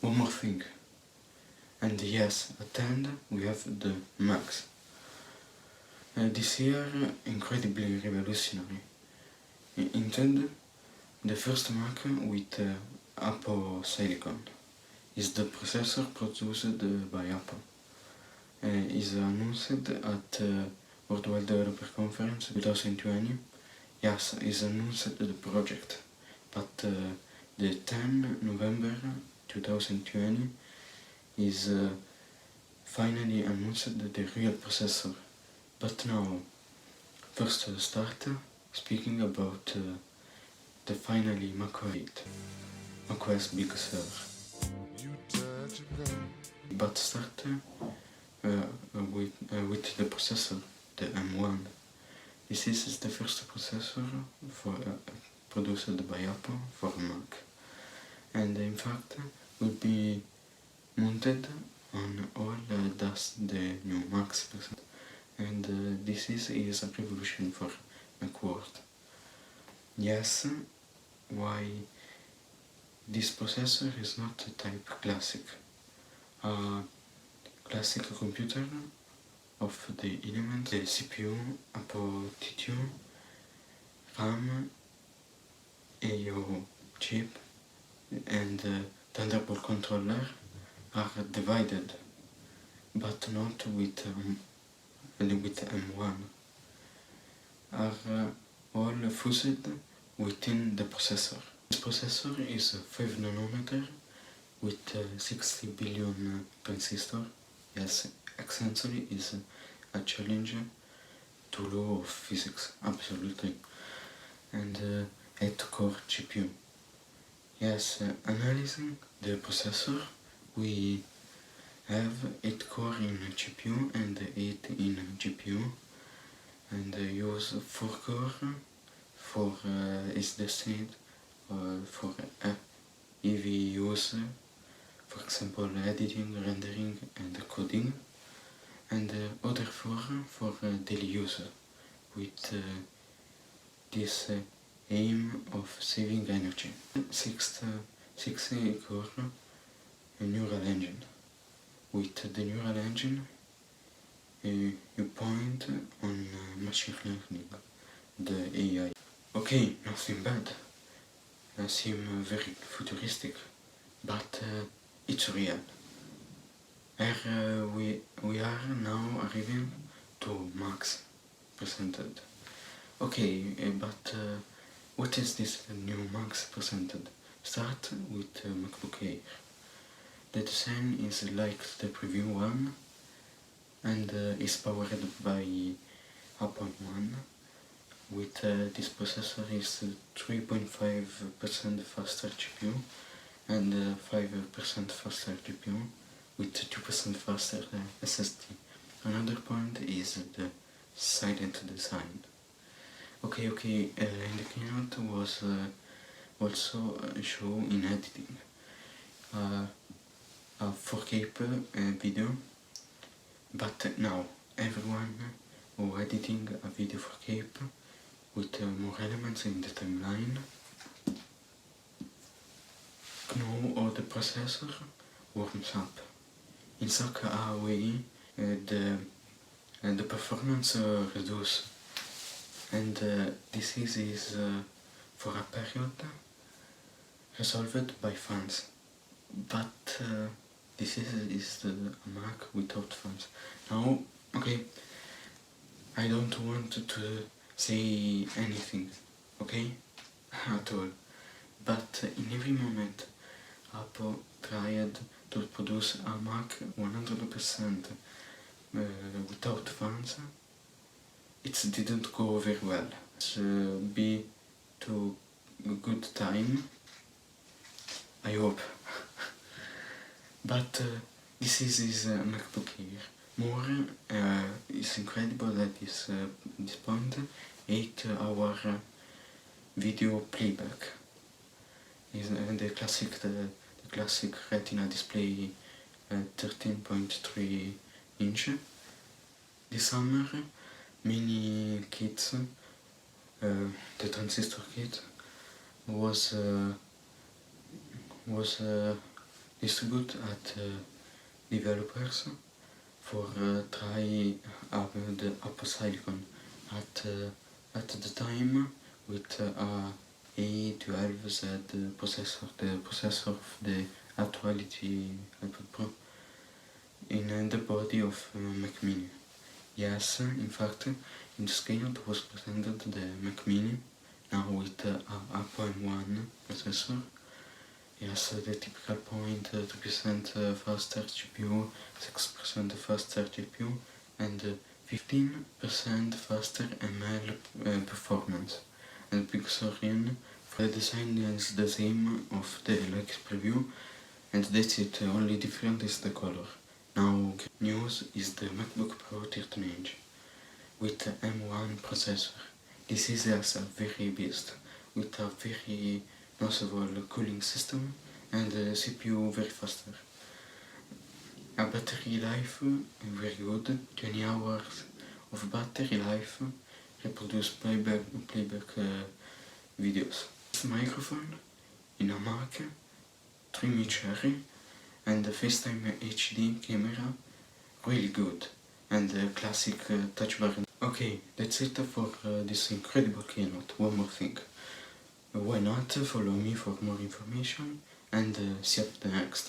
one more thing. And yes, at the end we have the Macs. This year, incredibly revolutionary. Indeed, the first Mac with Apple Silicon is the processor produced by Apple. Is announced at Worldwide Developer Conference 2020. Yes, is announced the project, but the 10 November 2020 is finally announced the real processor. But now, first start speaking about the finally macOS Big Sur. But start with the processor, the M1. This is the first processor for produced by Apple for Mac, and in fact will be mounted on all the new Macs percent. And this is a revolution for Mac world. Yes, why this processor is not a type classic. A classic computer of the elements, the CPU, Apple T2, RAM, AO chip, and Thunderbolt controller are divided, but not with M1, are all fused within the processor. This processor is 5 nanometer with 60 billion transistors. Yes, essentially is a challenge to law of physics, absolutely. And 8-core GPU. Yes, analyzing the processor, we have 8 core in GPU and 8 in GPU, and use 4 core for is destined for heavy use, for example editing, rendering and coding, and other 4 for daily use, with this aim of saving energy. 6 core neural engine. With the neural engine, you point on machine learning, the AI. Okay, nothing bad. Seem very futuristic, but it's real. We are now arriving to Macs presented. Okay, but what is this new Macs presented? Start with MacBook Air. The design is like the preview one and is powered by Apple One. With this processor is 3.5% faster GPU and 5% faster GPU with 2% faster SSD. Another point is the silent design. Okay, in the keynote was also a show in editing. A 4K video, but now everyone who editing a video 4K with more elements in the timeline know how the processor warms up. In such a way the performance reduces, and this is for a period resolved by fans, but this is a Mac without fans. Now, okay, I don't want to say anything, okay, at all, but in every moment Apple tried to produce a Mac 100% without fans. It didn't go very well. It's be to a good time, I hope. But this is MacBook Air. More is incredible at this point. 8-hour video playback. Is the classic Retina display 13.3 inch. This summer, many kits, the transistor kit was distribute at developers for try the Apple Silicon at the time with A12Z processor, the processor of the actuality iPad Pro in the body of Mac Mini. Yes, in fact, in the keynote was presented the Mac Mini, now with Apple M1 processor. Yes, the typical point, 3% faster GPU, 6% faster GPU, and 15% faster ML performance. And big screen, the design is the same of the Lex preview, and that's it, only different is the color. Now, news is the MacBook Pro 13-inch with the M1 processor. This is a very beast, with a very noticeable cooling system and the CPU very faster. A battery life very good, 20 hours of battery life, reproduce playback videos. This microphone in a Mac, trim cherry, and the FaceTime HD camera, really good, and the classic touch bar. Okay, that's it for this incredible keynote. One more thing. Why not follow me for more information and see you at the next.